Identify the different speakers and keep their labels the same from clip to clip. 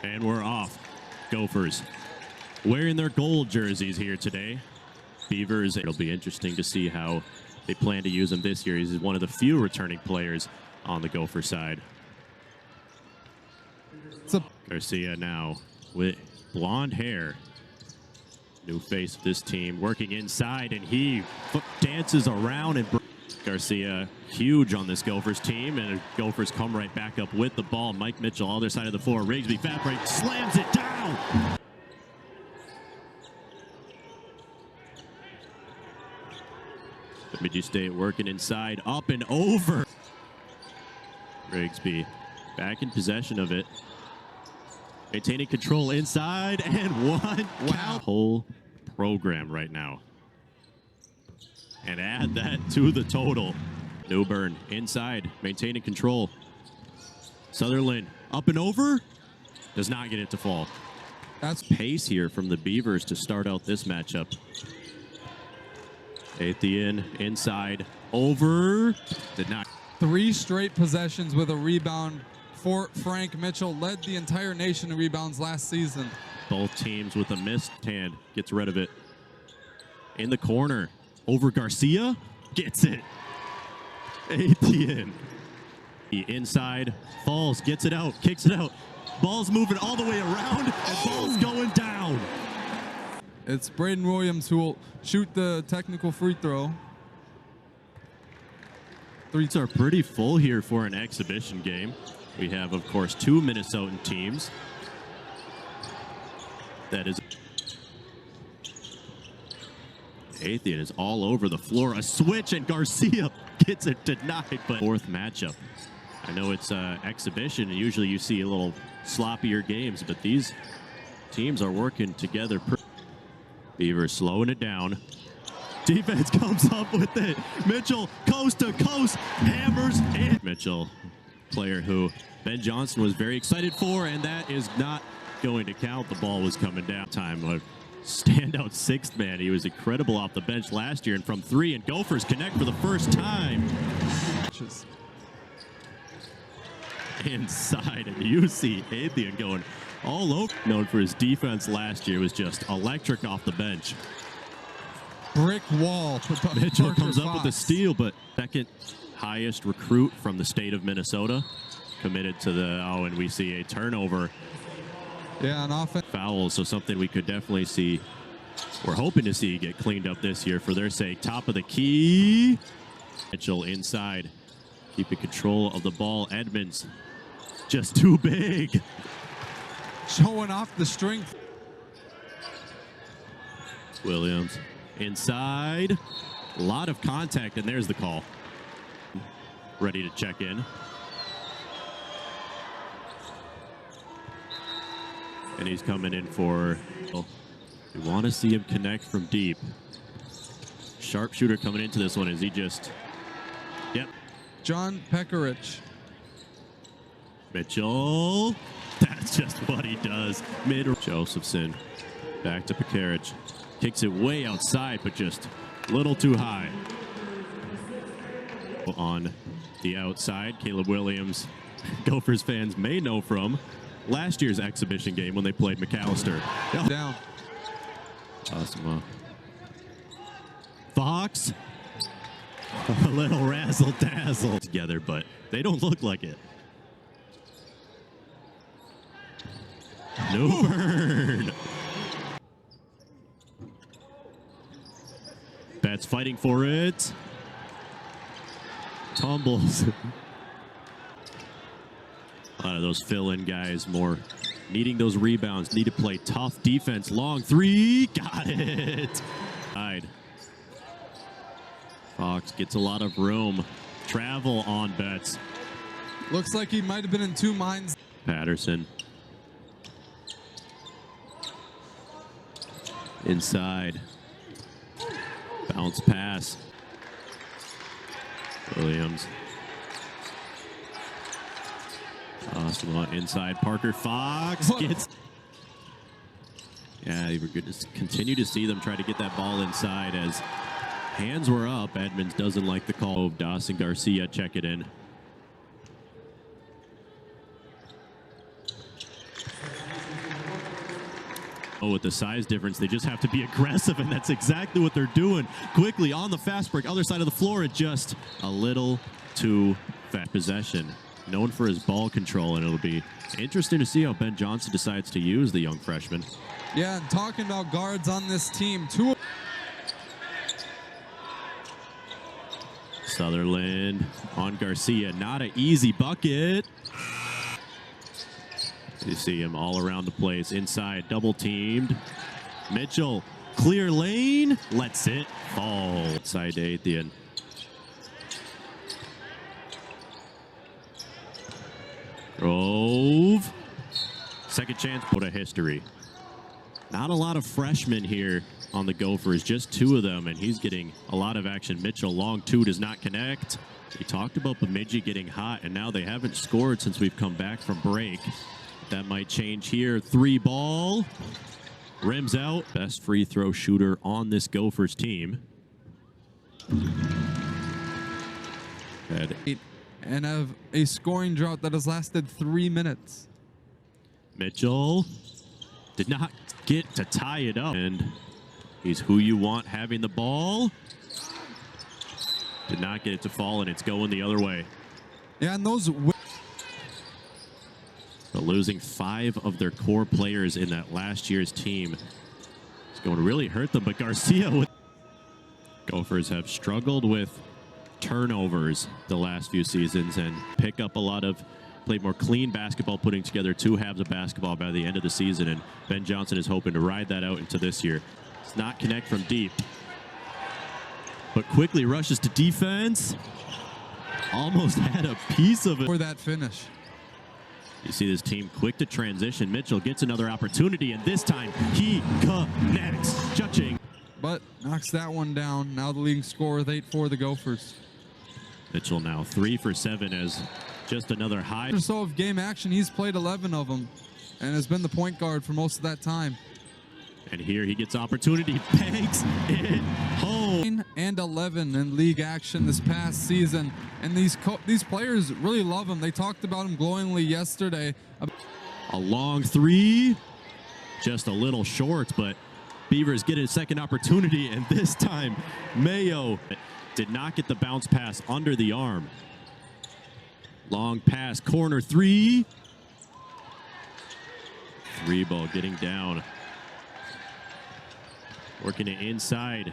Speaker 1: And we're off. Gophers wearing their gold jerseys here today. Beavers, it'll be interesting to see how they plan to use him this year. He's one of the few returning players on the Gopher side. Garcia now with blonde hair. New face of this team, working inside, and he dances around. And Garcia, huge on this Gophers team, and the Gophers come right back up with the ball. Mike Mitchell, other side of the floor. Rigsby, fat break, slams it down. Bemidji State working inside, up and over. Rigsby back in possession of it. Maintaining control inside, and one. Wow. Whole program right now. And add that to the total. Newburn inside, maintaining control. Sutherland up and over. Does not get it to fall. That's pace here from the Beavers to start out this matchup. Atheian inside, over. Did not.
Speaker 2: 3 straight possessions with a rebound for Frank Mitchell. Led the entire nation in rebounds last season.
Speaker 1: Both teams with a missed hand. Gets rid of it. In the corner. Over Garcia. Gets it. Atheian. Inside. Falls. Gets it out. Kicks it out. Ball's moving all the way around. And ball's going down.
Speaker 2: It's Braden Williams who will shoot the technical free throw.
Speaker 1: Threes are pretty full here for an exhibition game. We have, of course, 2 Minnesotan teams. That is. Atheian is all over the floor. A switch, and Garcia gets it denied. But 4th matchup. I know it's exhibition, and usually you see a little sloppier games, but these teams are working together. Beavers slowing it down. Defense comes up with it. Mitchell, coast to coast, hammers in. Mitchell, player who Ben Johnson was very excited for, and that is not going to count. The ball was coming down. Time a standout 6th man. He was incredible off the bench last year, and from 3, and Gophers connect for the first time. Inside, and you see Atheian going all over. Known for his defense last year, was just electric off the bench.
Speaker 2: Brick wall.
Speaker 1: Mitchell comes up with a steal, but second highest recruit from the state of Minnesota committed to the, and we see a turnover.
Speaker 2: Yeah, an offense.
Speaker 1: Foul, so something we could definitely see, we're hoping to see get cleaned up this year for their sake. Top of the key. Mitchell inside, keeping control of the ball. Edmonds just too big.
Speaker 2: Showing off the strength.
Speaker 1: Williams inside. A lot of contact, and there's the call. Ready to check in. And he's coming in for, we want to see him connect from deep. Sharpshooter coming into this one. Is he just, yep.
Speaker 2: John Pekarich.
Speaker 1: Mitchell. That's just what he does. Mid. Josephson. Back to Pekarich. Kicks it way outside, but just a little too high. On the outside, Caleb Williams, Gophers fans may know from last year's exhibition game when they played McAllister.
Speaker 2: Down.
Speaker 1: Awesome. Fox. A little razzle-dazzle together, but they don't look like it. Newburn. Betts fighting for it. Tumbles. A lot of those fill-in guys more needing those rebounds. Need to play tough defense. Long 3. Got it. Tied. Fox gets a lot of room. Travel on Betts.
Speaker 2: Looks like he might have been in 2 minds.
Speaker 1: Patterson. Inside. Bounce pass. Williams. Inside. Parker Fox gets. Yeah, we're good to continue to see them try to get that ball inside as hands were up. Edmonds doesn't like the call. Dawson Garcia check it in. Oh, with the size difference, they just have to be aggressive, and that's exactly what they're doing. Quickly on the fast break, other side of the floor, and just a little too fast. Possession, known for his ball control, and it'll be interesting to see how Ben Johnson decides to use the young freshman.
Speaker 2: Yeah, and talking about guards on this team,
Speaker 1: Sutherland on Garcia, not an easy bucket. You see him all around the place, inside, double teamed. Mitchell, clear lane, lets it fall. Side to Athien. Grove, second chance, put a history. Not a lot of freshmen here on the Gophers, just two of them, and he's getting a lot of action. Mitchell, long two, does not connect. We talked about Bemidji getting hot, and now they haven't scored since we've come back from break. That might change here. Three ball, rims out. Best free throw shooter on this Gophers team.
Speaker 2: and have a scoring drought that has lasted 3 minutes.
Speaker 1: Mitchell did not get to tie it up, and he's who you want having the ball. Did not get it to fall, and it's going the other way.
Speaker 2: Yeah, and those...
Speaker 1: But losing 5 of their core players in that last year's team is going to really hurt them. But Garcia with... Gophers have struggled with turnovers the last few seasons and pick up a lot of, played more clean basketball, putting together 2 halves of basketball by the end of the season. And Ben Johnson is hoping to ride that out into this year. It's not connect from deep, but quickly rushes to defense. Almost had a piece of it.
Speaker 2: For that finish.
Speaker 1: You see this team quick to transition. Mitchell gets another opportunity, and this time he connects. Judging.
Speaker 2: But knocks that one down. Now the leading scorer with 8 for the Gophers.
Speaker 1: Mitchell now 3 for 7 as just another high.
Speaker 2: Or so of game action, he's played 11 of them and has been the point guard for most of that time.
Speaker 1: And here he gets opportunity, banks it home.
Speaker 2: And 11 in league action this past season. And these players really love him. They talked about him glowingly yesterday.
Speaker 1: A long 3, just a little short, but Beavers get a second opportunity, and this time Mayo did not get the bounce pass under the arm. Long pass, corner 3. 3 ball getting down. Working it inside.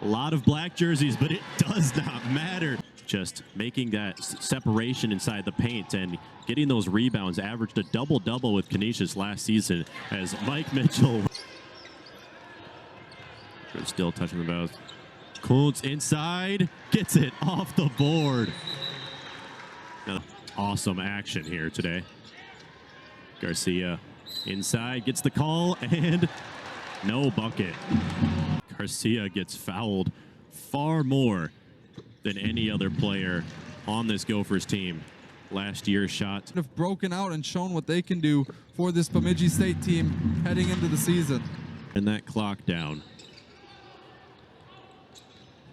Speaker 1: A lot of black jerseys, but it does not matter. Just making that separation inside the paint and getting those rebounds. Averaged a double-double with Canisius last season as Mike Mitchell. We're still touching the bounce. Kuntz inside, gets it off the board. Awesome action here today. Garcia inside, gets the call, and no bucket. Garcia gets fouled far more than any other player on this Gophers team. Last year's shot.
Speaker 2: Have broken out and shown what they can do for this Bemidji State team heading into the season.
Speaker 1: And that clock down.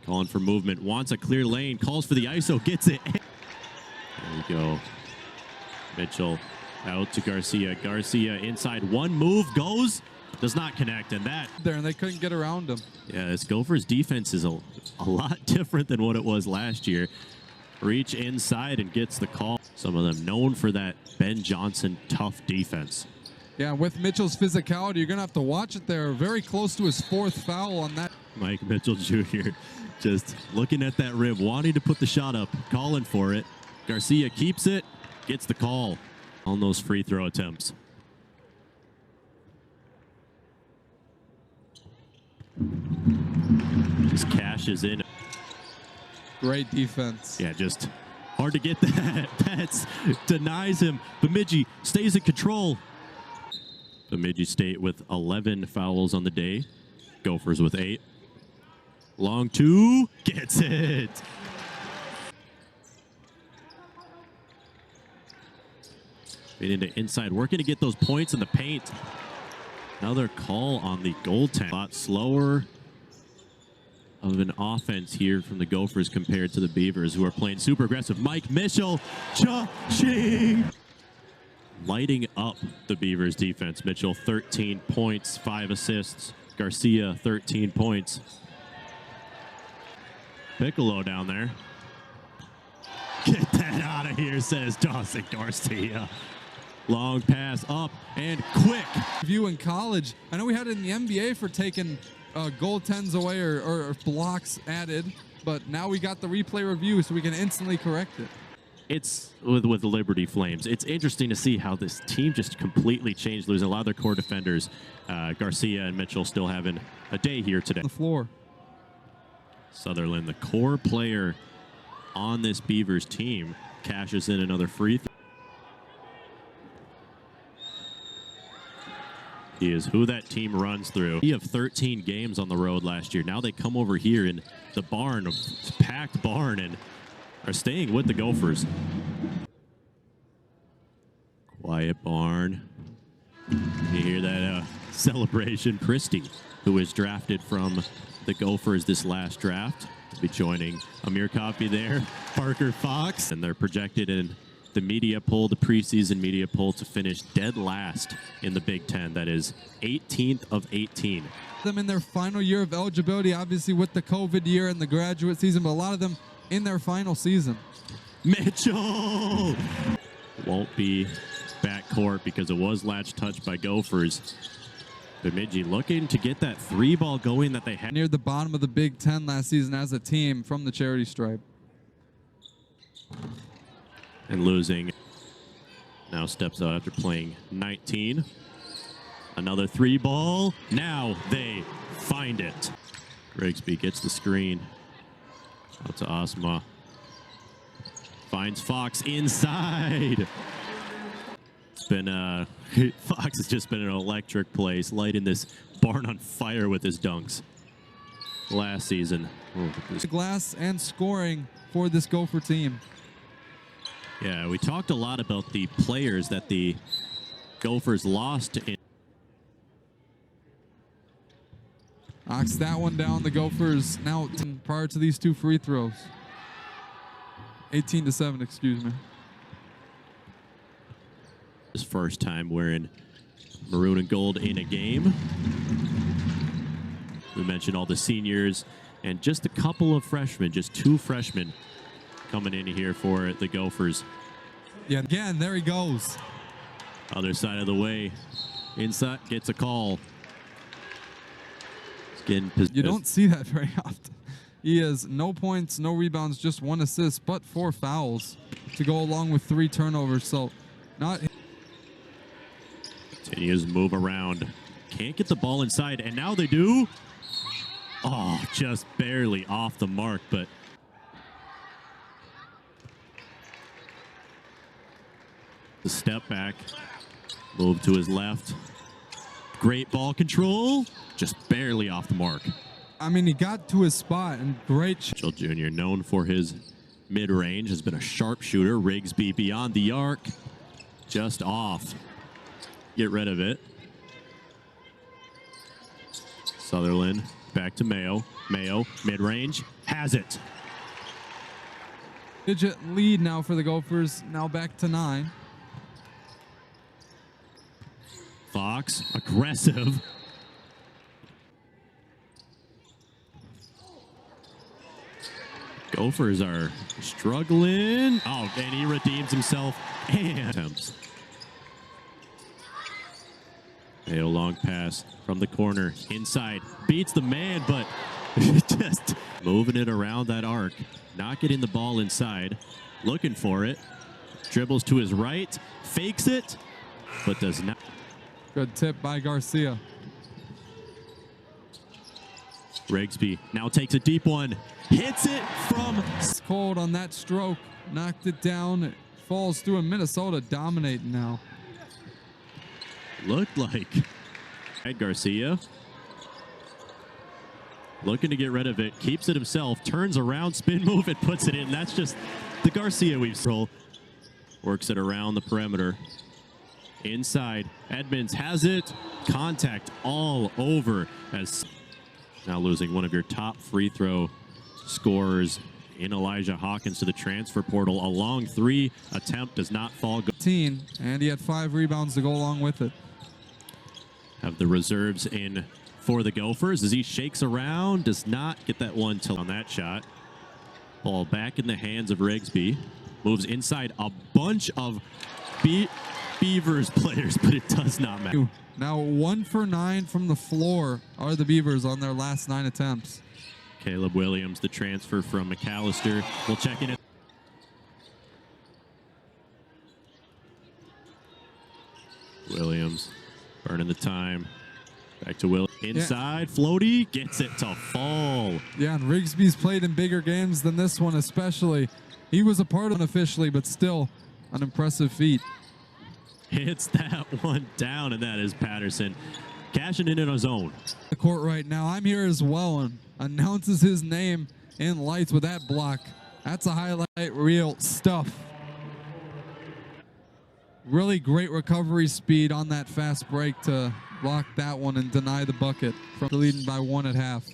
Speaker 1: Calling for movement, wants a clear lane, calls for the ISO, gets it. There we go. Mitchell out to Garcia. Garcia inside, one move, goes, does not connect, and that.
Speaker 2: There, and they couldn't get around him.
Speaker 1: Yeah, this Gophers defense is a lot different than what it was last year. Reach inside and gets the call. Some of them known for that Ben Johnson tough defense.
Speaker 2: Yeah, with Mitchell's physicality, you're going to have to watch it there. Very close to his 4th foul on that.
Speaker 1: Mike Mitchell Jr. just looking at that rim, wanting to put the shot up, calling for it. Garcia keeps it, gets the call on those free throw attempts. Just cashes in.
Speaker 2: Great defense.
Speaker 1: Yeah, just hard to get that. That's denies him. Bemidji stays in control. Bemidji State with 11 fouls on the day. Gophers with 8. Long 2, gets it. Get into inside, working to get those points in the paint. Another call on the goaltender. A lot slower of an offense here from the Gophers compared to the Beavers, who are playing super aggressive. Mike Mitchell, cha-ching. lighting up the Beavers defense. Mitchell, 13 points, 5 assists. Garcia, 13 points. Piccolo down there. Get that out of here, says Dawson Garcia. Long pass up and quick.
Speaker 2: View in college. I know we had it in the NBA for taking goaltends away or blocks added, but now we got the replay review so we can instantly correct it.
Speaker 1: It's with the Liberty Flames. It's interesting to see how this team just completely changed, losing a lot of their core defenders. Garcia and Mitchell still having a day here today.
Speaker 2: On the floor.
Speaker 1: Sutherland, the core player on this Beavers team, cashes in another free throw. He is who that team runs through. He have 13 games on the road last year. Now they come over here in the barn, a packed barn, and are staying with the Gophers. Quiet barn. You hear that celebration. Christie, who was drafted from the Gophers this last draft, will be joining Amir Coffey there. Parker Fox, and they're projected in the media poll, the preseason media poll, to finish dead last in the Big Ten. That is 18th of 18.
Speaker 2: Them in their final year of eligibility, obviously with the COVID year and the graduate season, but a lot of them in their final season.
Speaker 1: Mitchell won't be backcourt because it was latch touched by Gophers. Bemidji looking to get that 3-ball going that they had.
Speaker 2: Near the bottom of the Big Ten last season as a team from the charity stripe.
Speaker 1: And losing. Now steps out after playing 19. Another 3-ball. Now they find it. Rigsby gets the screen. Out to Osma. Finds Fox inside. It's been Fox has just been an electric place, lighting this barn on fire with his dunks. Last season.
Speaker 2: Glass and scoring for this Gopher team.
Speaker 1: Yeah, we talked a lot about the players that the Gophers lost in.
Speaker 2: Knocks that one down. The Gophers now prior to these 2 free throws. 18-7, excuse me.
Speaker 1: His first time wearing maroon and gold in a game. We mentioned all the seniors and just a couple of freshmen, just 2 freshmen coming in here for the Gophers.
Speaker 2: Yeah, again, there he goes.
Speaker 1: Other side of the way. Inside, gets a call.
Speaker 2: You don't see that very often. He has no points, no rebounds, just 1 assist, but 4 fouls to go along with 3 turnovers. So not.
Speaker 1: Continues to move around. Can't get the ball inside, and now they do. Oh, just barely off the mark, but the step back, move to his left. Great ball control, just barely off the mark.
Speaker 2: I mean, he got to his spot and great.
Speaker 1: Mitchell Jr., known for his mid-range, has been a sharpshooter. Rigsby beyond the arc, just off. Get rid of it. Sutherland back to Mayo. Mayo, mid-range, has it.
Speaker 2: Digit lead now for the Gophers, now back to 9.
Speaker 1: Fox, aggressive. Gophers are struggling. Oh, and he redeems himself and attempts. Mayo long pass from the corner. Inside, beats the man, but just moving it around that arc. Not getting the ball inside. Looking for it. Dribbles to his right. Fakes it, but does not.
Speaker 2: Good tip by Garcia.
Speaker 1: Rigsby now takes a deep one. Hits it from.
Speaker 2: It's cold on that stroke. Knocked it down. It falls through, and Minnesota dominating now.
Speaker 1: Looked like Garcia looking to get rid of it, keeps it himself, turns around, spin move, and puts it in. That's just the Garcia we've seen. Works it around the perimeter. Inside, Edmonds has it. Contact all over, as now losing one of your top free throw scorers in Elijah Hawkins to the transfer portal. A long three attempt does not fall.
Speaker 2: And he had 5 rebounds to go along with it.
Speaker 1: Have the reserves in for the Gophers as he shakes around. Does not get that one till on that shot. Ball back in the hands of Rigsby. Moves inside a bunch of Beavers players, but it does not matter.
Speaker 2: Now 1 for 9 from the floor are the Beavers on their last 9 attempts.
Speaker 1: Caleb Williams, the transfer from McAllister. We'll check in. Williams burning the time. Back to Will. Inside, floaty, gets it to fall.
Speaker 2: Yeah, and Rigsby's played in bigger games than this one especially. He was a part of it officially, but still an impressive feat.
Speaker 1: Hits that one down, and that is Patterson cashing in on his own.
Speaker 2: The court right now, I'm here as well, and announces his name in lights with that block. That's a highlight reel stuff. Really great recovery speed on that fast break to block that one and deny the bucket from leading by 1 at half.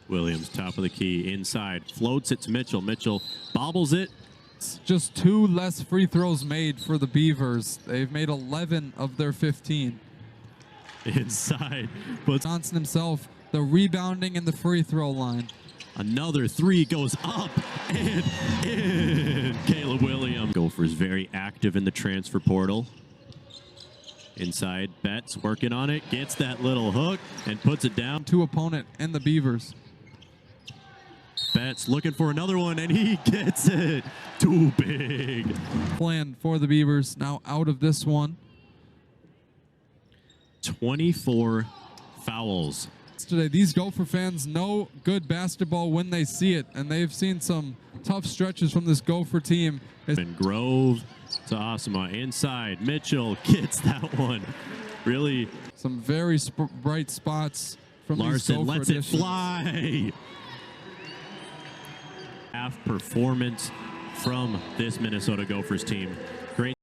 Speaker 1: Williams, top of the key, inside, floats it to Mitchell. Mitchell bobbles it.
Speaker 2: It's just 2 less free throws made for the Beavers. They've made 11 of their 15.
Speaker 1: Inside, but
Speaker 2: Johnson himself, the rebounding and the free throw line.
Speaker 1: Another 3 goes up and in. Caleb Williams. Gophers very active in the transfer portal. Inside, Betts working on it, gets that little hook and puts it down.
Speaker 2: 2 opponent and the Beavers.
Speaker 1: Betts looking for another one and he gets it. Too big.
Speaker 2: Plan for the Beavers now out of this one.
Speaker 1: 24 fouls.
Speaker 2: Today, these Gopher fans know good basketball when they see it, and they've seen some tough stretches from this Gopher team.
Speaker 1: And Grove to Asama inside. Mitchell gets that one. Really,
Speaker 2: some very bright spots from
Speaker 1: Larson
Speaker 2: these Gopher
Speaker 1: lets
Speaker 2: additions.
Speaker 1: it fly. Half performance from this Minnesota Gophers team. Great.